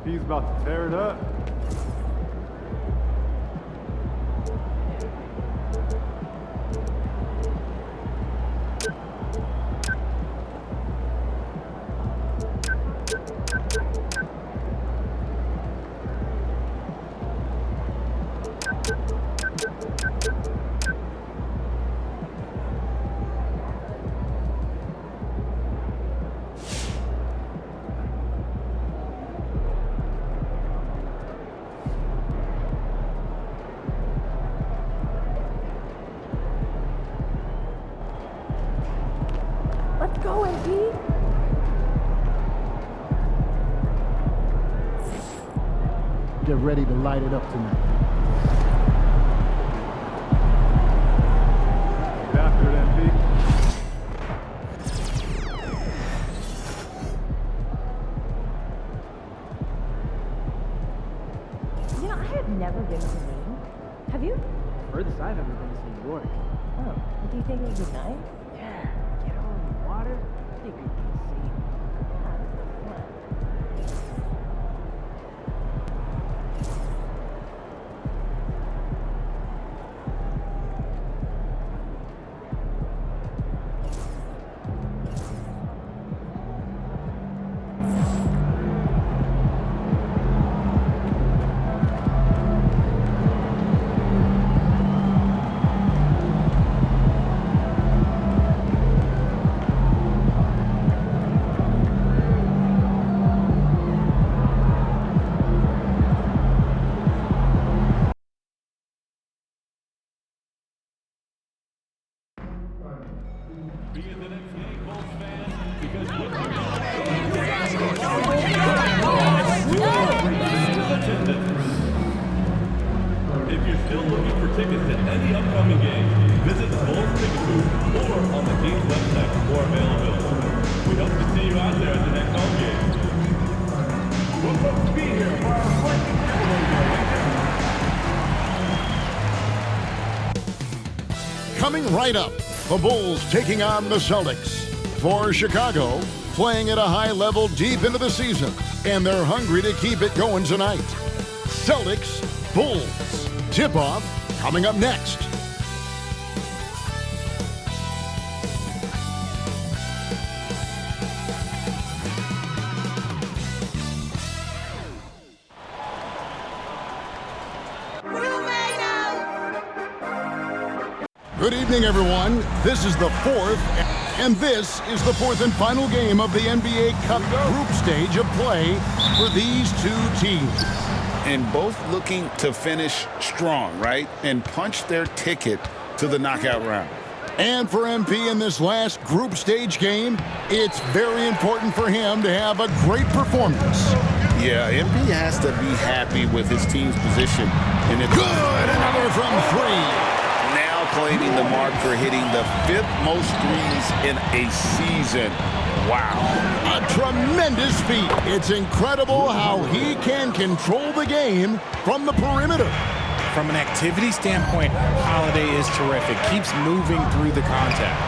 MP's about to tear it up. Let's go, MP. Get ready to light it up tonight. Get after it, MP. You know, I have never been to Maine. Have you? Furthest I've ever been is New York. Oh, do you think it would be nice? Yeah, get on the water. I think we'd be safe. If you're still looking for tickets to any upcoming games, visit the Bulls ticket booth or on the team's website for more availability. We hope to see you out there at the next home game. We're supposed to be here for our first game. Coming right up, the Bulls taking on the Celtics. For Chicago, playing at a high level deep into the season, and they're hungry to keep it going tonight. Celtics, Bulls. Tip-off coming up next. Good evening, everyone. This is the fourth, and this is the fourth and final game of the NBA Cup group stage of play for these two teams. And both looking to finish strong, right? And punch their ticket to the knockout round. And for MP in this last group stage game, it's very important for him to have a great performance. Yeah, MP has to be happy with his team's position. And it's good, another from three. Now claiming the mark for hitting the 5th most threes in a season. Wow. A tremendous feat. It's incredible how he can control the game from the perimeter. From an activity standpoint, Holiday is terrific. Keeps moving through the contact.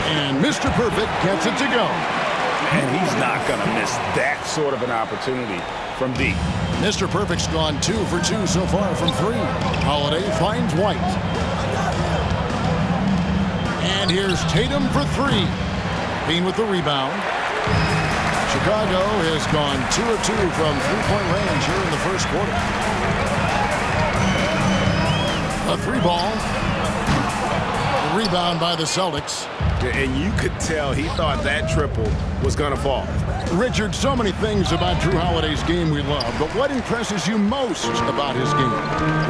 And Mr. Perfect gets it to go. And he's not going to miss that sort of an opportunity from deep. Mr. Perfect's gone 2 for 2 so far from 3. Holiday finds White. And here's Tatum for 3. Bean with the rebound. Chicago has gone 2 of 2 from three-point range here in the first quarter. A 3-ball. Rebound by the Celtics. And you could tell he thought that triple was going to fall. Richard, so many things about Drew Holiday's game we love, but what impresses you most about his game?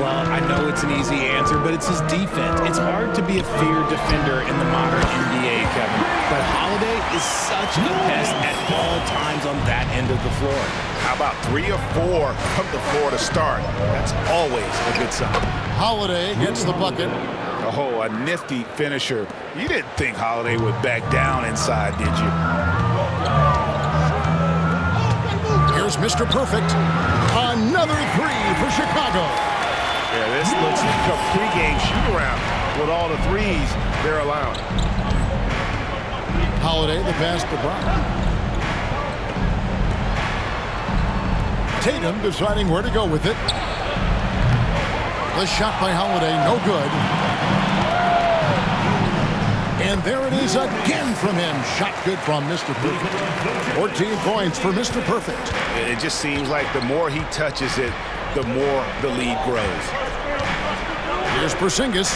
Well, I know it's an easy answer, but it's his defense. It's hard to be a feared defender in the modern NBA, Kevin. But Holiday is such a pest at all times on that end of the floor. How about 3 or 4 from the floor to start? That's always a good sign. Holiday gets the bucket. Oh, a nifty finisher. You didn't think Holiday would back down inside, did you? Here's Mr. Perfect. Another 3 for Chicago. Yeah, this looks like a pregame shoot-around with all the threes they're allowing. Holiday, the pass to Brown. Tatum deciding where to go with it. The shot by Holiday, no good. And there it is again from him. Shot good from Mr. Perfect. 14 points for Mr. Perfect. It just seems like the more he touches it, the more the lead grows. Here's Porzingis.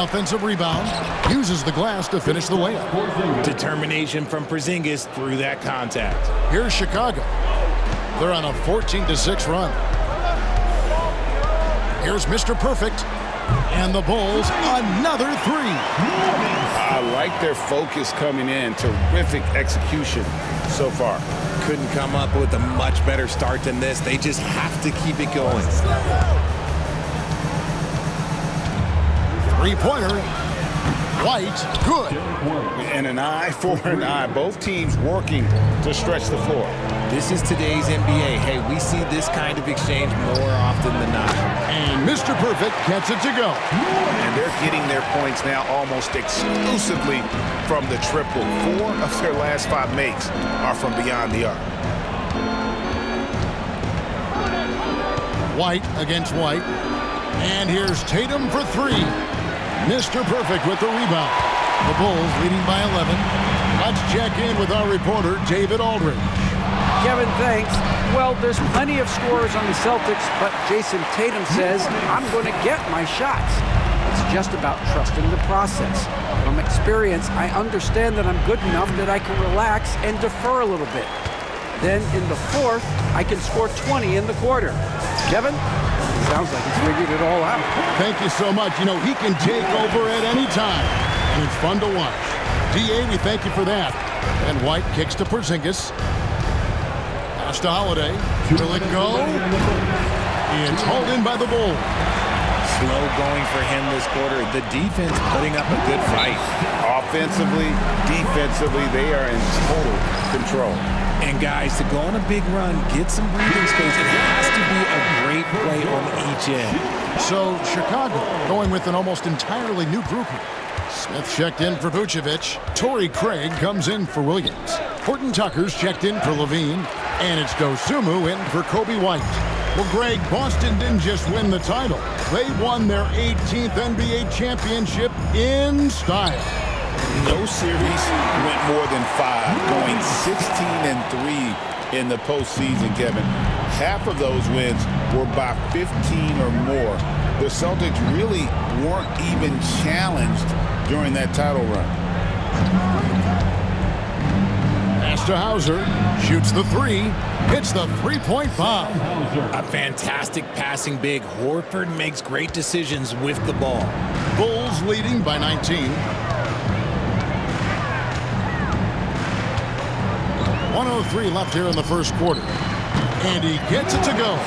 Offensive rebound. Uses the glass to finish the layup. Determination from Porzingis through that contact. Here's Chicago. They're on a 14-6 run. Here's Mr. Perfect. And the Bulls, another three. I like their focus coming in. Terrific execution so far. Couldn't come up with a much better start than this. They just have to keep it going. Three-pointer. White, good. And an eye for an eye. Both teams working to stretch the floor. This is today's NBA. Hey, we see this kind of exchange more often than not. And Mr. Perfect gets it to go. And they're getting their points now almost exclusively from the triple. 4 of their last 5 makes are from beyond the arc. White against White. And here's Tatum for 3. Mr. Perfect with the rebound. The Bulls leading by 11. Let's check in with our reporter, David Aldridge. Kevin, thanks. Well, there's plenty of scorers on the Celtics, but Jason Tatum says, I'm going to get my shots. It's just about trusting the process. From experience, I understand that I'm good enough that I can relax and defer a little bit. Then in the fourth, I can score 20 in the quarter. Kevin? Sounds like he's figured it all out. Thank you so much. You know, he can take over at any time, and it's fun to watch. D.A., we thank you for that. And White kicks to Porzingis. Pass to Holiday. Will it go? It's hauled in by the Bulls. Slow going for him this quarter. The defense putting up a good fight. Offensively, defensively, they are in total control. And guys, to go on a big run, get some breathing space, it has to be a great play on each end. So Chicago going with an almost entirely new group here. Smith checked in for Vucevic. Torrey Craig comes in for Williams. Horton Tucker's checked in for Levine. And it's Dosunmu in for Kobe White. Well, Greg, Boston didn't just win the title. They won their 18th NBA championship in style. No series went more than 5, going 16-3 in the postseason, Kevin. Half of those wins were by 15 or more. The Celtics really weren't even challenged during that title run. Pass to Hauser, shoots the 3, hits the three-point bomb. A fantastic passing big. Horford makes great decisions with the ball. Bulls leading by 19. 1:03 left here in the first quarter. And he gets it to go.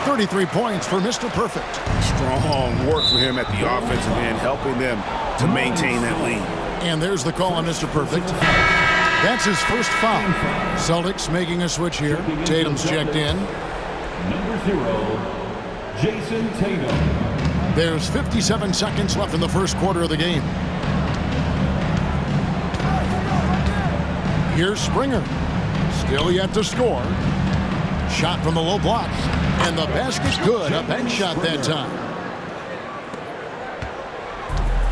33 points for Mr. Perfect. Strong work for him at the offensive end, helping them to maintain that lead. And there's the call on Mr. Perfect. That's his first foul. Celtics making a switch here. Tatum's checked in. Number 0, Jason Tatum. There's 57 seconds left in the first quarter of the game. Here's Springer. Still yet to score. Shot from the low block. And the basket good. A bank shot that time.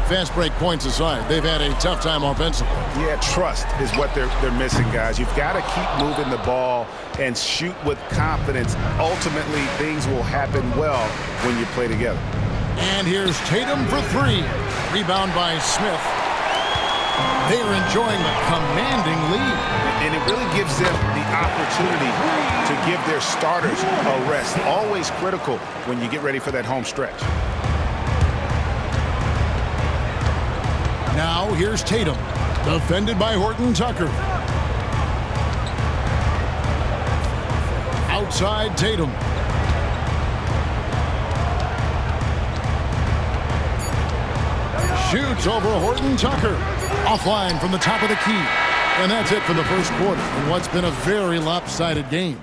Fast break points aside, they've had a tough time offensively. Yeah, trust is what they're missing, guys. You've got to keep moving the ball and shoot with confidence. Ultimately, things will happen well when you play together. And here's Tatum for 3. Rebound by Smith. They are enjoying a commanding lead. And it really gives them the opportunity to give their starters a rest. Always critical when you get ready for that home stretch. Now here's Tatum, defended by Horton Tucker. Outside Tatum. Shoots over Horton Tucker. Offline from the top of the key. And that's it for the first quarter in what's been a very lopsided game.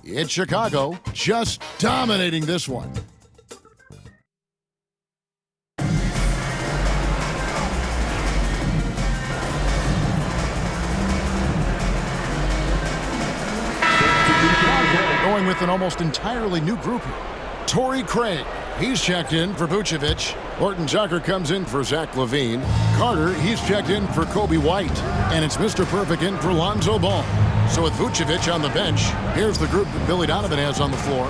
It's Chicago just dominating this one. with an almost entirely new group here. Torrey Craig, he's checked in for Vucevic. Horton Tucker comes in for Zach LaVine. Carter, he's checked in for Kobe White. And it's Mr. Perfect in for Lonzo Ball. So with Vucevic on the bench, here's the group that Billy Donovan has on the floor.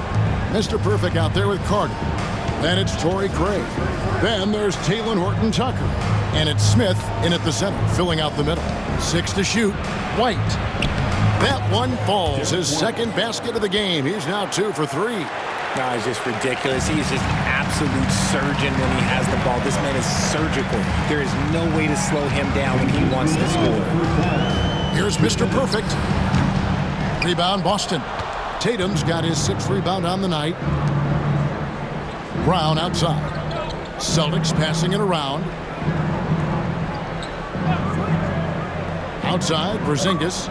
Mr. Perfect out there with Carter. Then it's Torrey Craig. Then there's Talen Horton Tucker. And it's Smith in at the center, filling out the middle. 6 to shoot. White. That one falls. His second basket of the game. He's now 2 for 3. No, it's just ridiculous. He's just absolute surgeon when he has the ball. This man is surgical. There is no way to slow him down when he wants to score. Here's Mr. Perfect. Rebound, Boston. Tatum's got his 6th rebound on the night. Brown outside. Celtics passing it around. Outside, Porzingis.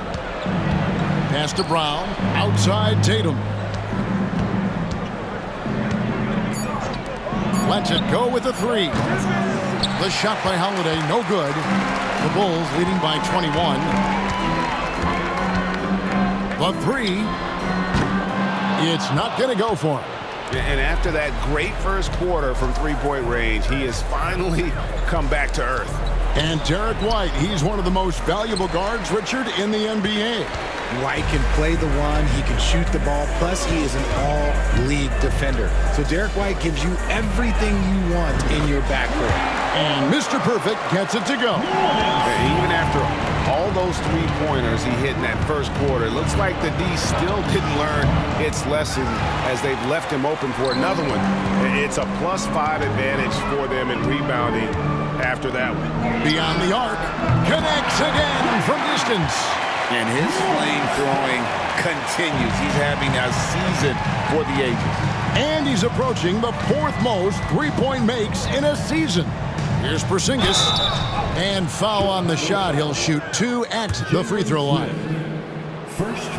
Pass to Brown. Outside, Tatum. Lets it go with a 3. The shot by Holiday, no good. The Bulls leading by 21. The 3. It's not going to go for him. And after that great first quarter from three-point range, he has finally come back to earth. And Derek White, he's one of the most valuable guards, Richard, in the NBA. White can play the one, he can shoot the ball, plus he is an all-league defender. So Derek White gives you everything you want in your backcourt. And Mr. Perfect gets it to go. And even after all those three-pointers he hit in that first quarter, it looks like the D still didn't learn its lesson as they've left him open for another one. It's a +5 advantage for them in rebounding after that one. Beyond the arc, connects again from distance. And his flame throwing continues. He's having a season for the ages. And he's approaching the 4th most three-point makes in a season. Here's Porzingis. And foul on the shot. He'll shoot 2 at the free throw line.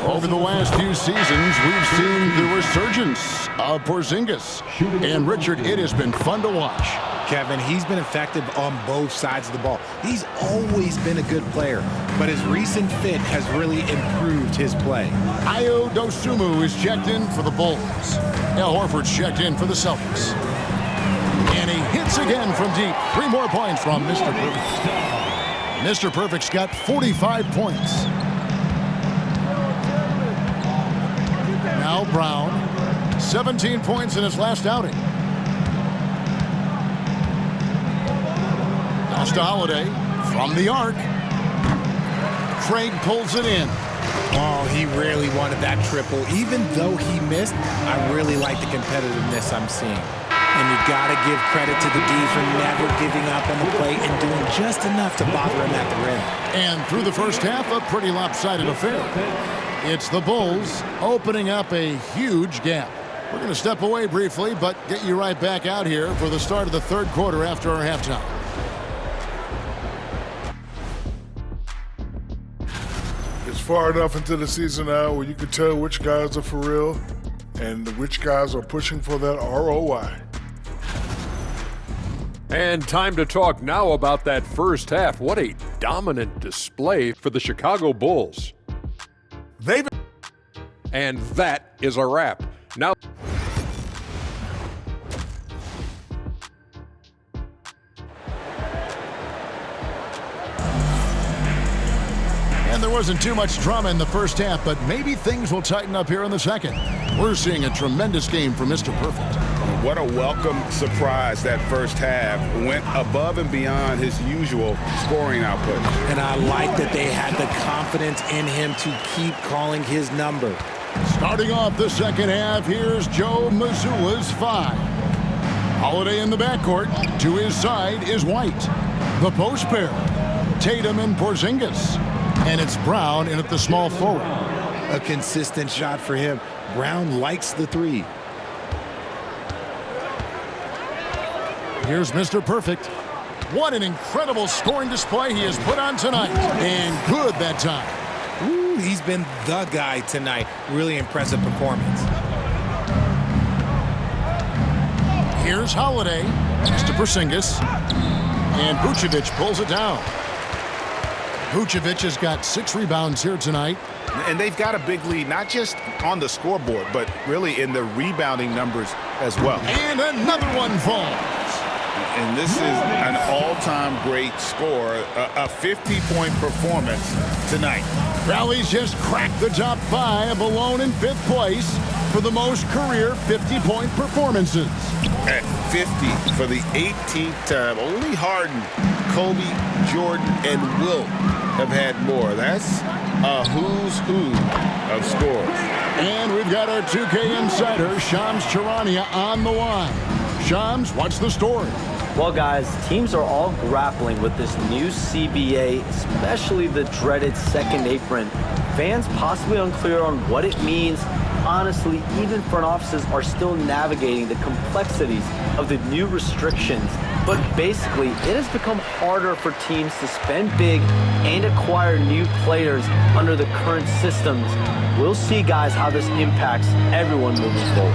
Over the last few seasons, we've seen the resurgence of Porzingis. And Richard, it has been fun to watch. Kevin, he's been effective on both sides of the ball. He's always been a good player, but his recent fit has really improved his play. Ayo Dosunmu is checked in for the Bulls. Al Horford's checked in for the Celtics. And he hits again from deep. 3 more points from Mr. Perfect. Mr. Perfect's got 45 points. Now Brown, 17 points in his last outing. Pass to Holiday from the arc. Craig pulls it in. Oh, he really wanted that triple. Even though he missed, I really like the competitiveness I'm seeing. And you got to give credit to the D for never giving up on the play and doing just enough to bother him at the rim. And through the first half, a pretty lopsided affair. It's the Bulls opening up a huge gap. We're going to step away briefly, but get you right back out here for the start of the 3rd quarter after our halftime. It's far enough into the season now where you can tell which guys are for real and which guys are pushing for that ROI. And time to talk now about that first half. What a dominant display for the Chicago Bulls. And that is a wrap. Now, and there wasn't too much drama in the first half, but maybe things will tighten up here in the second. We're seeing a tremendous game from Mr. Perfect. What a welcome surprise that first half. Went above and beyond his usual scoring output. And I like that they had the confidence in him to keep calling his number. Starting off the second half, here's Joe Mazzulla's 5. Holiday in the backcourt. To his side is White. The post pair, Tatum and Porzingis. And it's Brown in at the small forward. A consistent shot for him. Brown likes the 3. Here's Mr. Perfect. What an incredible scoring display he has put on tonight. And good that time. Ooh, he's been the guy tonight. Really impressive performance. Here's Holiday. Pass to Porzingis. And Vucevic pulls it down. Vucevic has got 6 rebounds here tonight. And they've got a big lead, not just on the scoreboard, but really in the rebounding numbers as well. And another one falls. And this is an all-time great score, a 50-point performance tonight. Rally's just cracked the top 5, alone in 5th place for the most career 50-point performances. At 50 for the 18th time. Only Harden, Kobe, Jordan, and Wilt have had more. That's a who's who of scores. And we've got our 2K insider, Shams Charania, on the line. Shams, what's the story? Well, guys, teams are all grappling with this new CBA, especially the dreaded second apron. Fans possibly unclear on what it means. Honestly, even front offices are still navigating the complexities of the new restrictions. But basically, it has become harder for teams to spend big and acquire new players under the current systems. We'll see, guys, how this impacts everyone moving forward.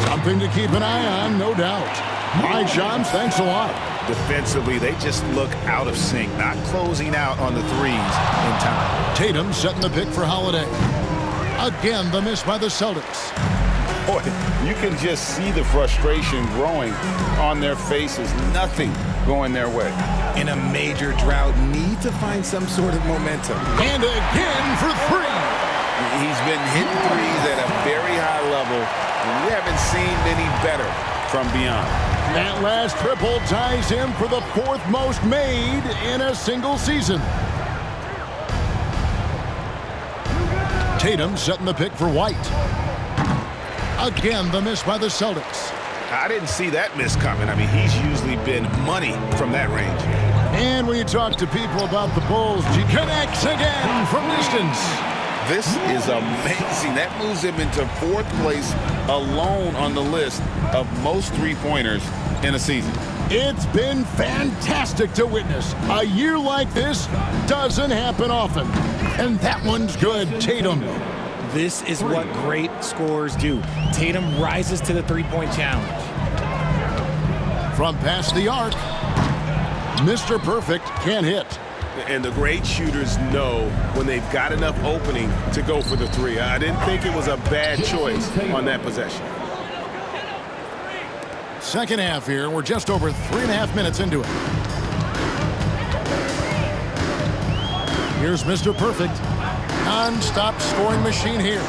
Something to keep an eye on, no doubt. All right, Shams, thanks a lot. Defensively, they just look out of sync, not closing out on the threes in time. Tatum setting the pick for Holiday. Again, the miss by the Celtics. Boy, you can just see the frustration growing on their faces. Nothing going their way. In a major drought, need to find some sort of momentum. And again for 3. He's been hitting threes at a very high level, and we haven't seen many better from beyond. That last triple ties him for the 4th most made in a single season. Tatum setting the pick for White. Again, the miss by the Celtics. I didn't see that miss coming. I mean, he's usually been money from that range. And when you talk to people about the Bulls, he connects again from distance. This is amazing. That moves him into 4th place alone on the list of most three-pointers in a season. It's been fantastic to witness. A year like this doesn't happen often. And that one's good, Tatum. This is what great scorers do. Tatum rises to the three-point challenge. From past the arc, Mr. Perfect can't hit. And the great shooters know when they've got enough opening to go for the 3. I didn't think it was a bad choice on that possession. Second half here. We're just over 3.5 minutes into it. Here's Mr. Perfect. Non-stop scoring machine here.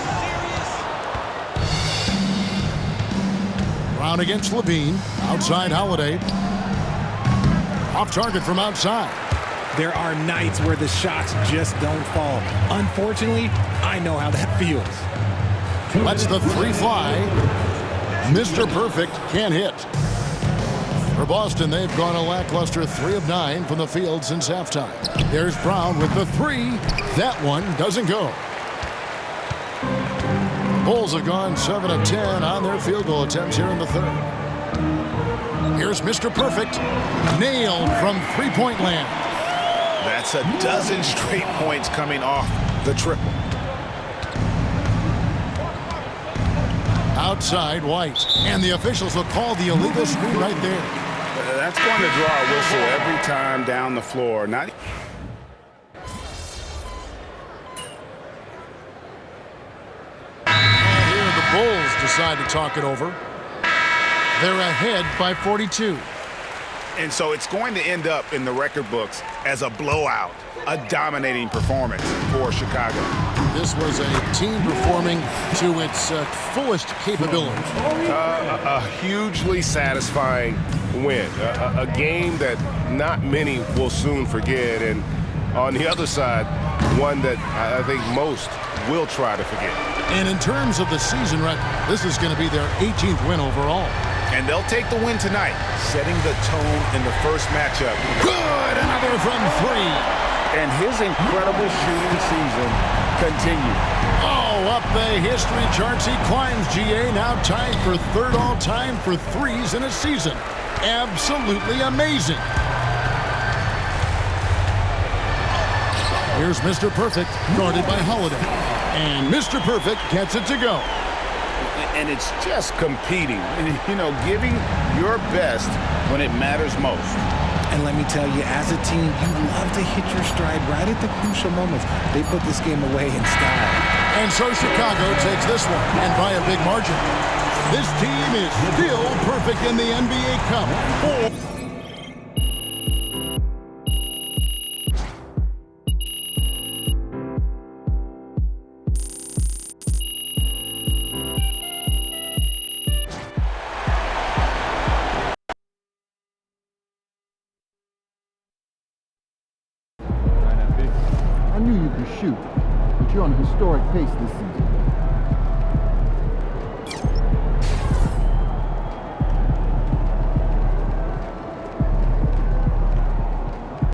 Brown against Levine. Outside Holiday. Off target from outside. There are nights where the shots just don't fall. Unfortunately, I know how that feels. Lets the 3 fly. Mr. Perfect can't hit. For Boston, they've gone a lackluster 3 of 9 from the field since halftime. There's Brown with the 3. That one doesn't go. Bulls have gone 7 of 10 on their field goal attempts here in the 3rd. Here's Mr. Perfect. Nailed from three-point land. That's a dozen straight points coming off the triple. Outside White. And the officials will call the illegal screen right there. That's going to draw a whistle every time down the floor. Not. And here the Bulls decide to talk it over. They're ahead by 42. And so it's going to end up in the record books as a blowout, a dominating performance for Chicago. This was a team performing to its fullest capability. A hugely satisfying win. A game that not many will soon forget. And on the other side, one that I think most will try to forget. And in terms of the season record, this is going to be their 18th win overall. And they'll take the win tonight, setting the tone in the first matchup. Good! Another from 3. And his incredible shooting season continues. Oh, up the history charts he climbs, GA. Now tied for 3rd all-time for threes in a season. Absolutely amazing. Here's Mr. Perfect, guarded by Holiday. And Mr. Perfect gets it to go. And it's just competing, you know, giving your best when it matters most. And let me tell you, as a team, you love to hit your stride right at the crucial moments. They put this game away in style. And so Chicago takes this one, and by a big margin. This team is still perfect in the NBA Cup. I knew you could shoot, but you're on a historic pace this season.